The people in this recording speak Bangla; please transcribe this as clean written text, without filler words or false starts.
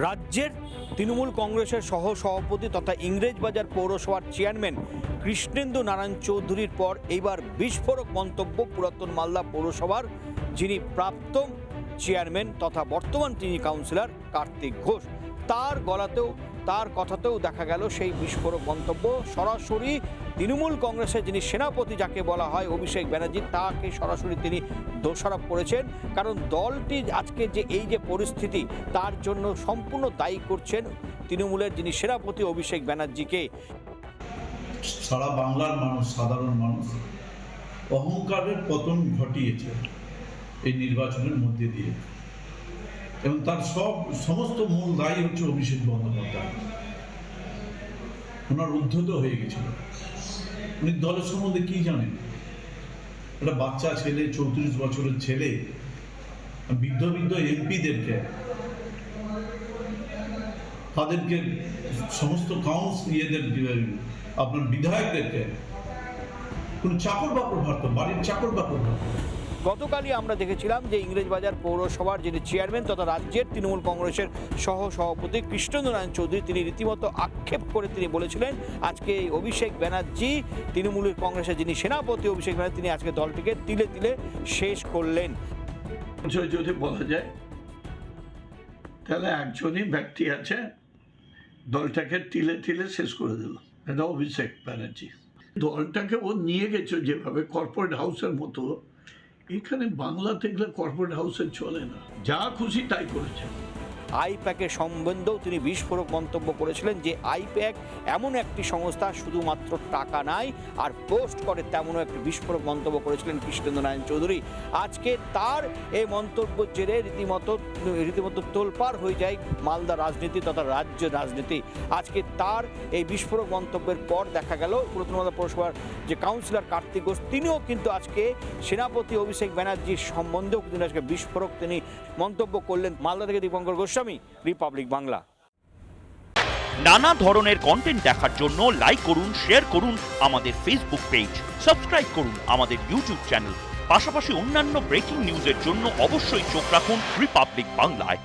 রাজ্যের তৃণমূল কংগ্রেসের সহ সভাপতি তথা ইংরেজবাজার পৌরসভার চেয়ারম্যান কৃষ্ণেন্দু নারায়ণ চৌধুরীর পর এইবার বিস্ফোরক মন্তব্য পুরাতন মালদা পৌরসভার যিনি প্রাক্তন চেয়ারম্যান তথা বর্তমান তিনি কাউন্সিলর কার্তিক ঘোষ। তার গলাতেও তার কথাতেও দেখা গেল সেই বিস্ফোরক মন্তব্য। সরাসরি তৃণমূল কংগ্রেসের যিনি সেনাপতি যাকে বলা হয় অভিষেক ব্যানার্জি, তাকে সরাসরি তিনি দোষারোপ করেছেন। কারণ দলটি আজকে যে এই যে পরিস্থিতি তার জন্য সম্পূর্ণ দায়ী করছেন তৃণমূলের যিনি সেনাপতি অভিষেক ব্যানার্জিকে। সারা বাংলার মানুষ, সাধারণ মানুষ অহংকারের পতন ঘটিয়েছে এই নির্বাচনের মধ্যে দিয়ে, এবং তার সমস্ত মূল দায়ী হচ্ছে অভিষেক বন্দ্যোপাধ্যায়। ওনার উদ্ধত হয়ে গেছিল। উনি দলের সম্বন্ধে কি জানেন? একটা বাচ্চা ছেলে, 34 বছরের ছেলে, বৃদ্ধ এমপিদেরকে, তাদেরকে সমস্ত আপনার বিধায়কদেরকে কোনো চাকর বাকর ভাবতো, বাড়ির চাকর বাকর ভাবতো। গতকালই আমরা দেখেছিলাম যে ইংরেজবাজার পৌরসভার যিনি চেয়ারম্যান তথা রাজ্যের তৃণমূল কংগ্রেসের সহ সভাপতি কৃষ্ণেন্দু নারায়ণ চৌধুরী তিনি রীতিমতো আক্ষেপ করে তিনি বলেছিলেন আজকে এই অভিষেক ব্যানার্জি তৃণমূলের কংগ্রেসের যিনি সেনাপতি অভিষেক ব্যানার্জি তিনি আজকে দলটিকে তিলে তিলে শেষ করলেন। যদি বলা যায় তাহলে একজনই ব্যক্তি আছে দলটাকে তিলে তিলে শেষ করে দিল, এটা অভিষেক ব্যানার্জি। দলটাকে ও নিয়ে গেছে যেভাবে কর্পোরেট হাউসের মতো। এখানে বাংলাতে গেলে কর্পোরেট হাউসে চলে না, যা খুশি তাই করেছে। আইপ্যাকের সম্বন্ধেও তিনি বিস্ফোরক মন্তব্য করেছিলেন যে আইপ্যাক এমন একটি সংস্থা শুধুমাত্র টাকা নাই আর পোস্ট করে, তেমনও একটি বিস্ফোরক মন্তব্য করেছিলেন কৃষ্ণেন্দু নারায়ণ চৌধুরী। আজকে তার এই মন্তব্যের জেরে রীতিমতো তোলপাড় হয়ে যায় মালদা রাজনীতি তথা রাজ্য রাজনীতি। আজকে তার এই বিস্ফোরক মন্তব্যের পর দেখা গেল পুরাতন মালদা পৌরসভার যে কাউন্সিলর কার্তিক ঘোষ তিনিও কিন্তু আজকে সেনাপতি অভিষেক ব্যানার্জির সম্বন্ধেও কিন্তু আজকে বিস্ফোরক তিনি মন্তব্য করলেন। মালদা থেকে দীপঙ্কর গোস্বামী, রিপাবলিক বাংলা। নানা ধরনের কন্টেন্ট দেখার জন্য লাইক করুন, শেয়ার করুন আমাদের ফেসবুক পেজ, সাবস্ক্রাইব করুন আমাদের ইউটিউব চ্যানেল। পাশাপাশি অন্যান্য ব্রেকিং নিউজের জন্য অবশ্যই চোখ রাখুন রিপাবলিক বাংলায়।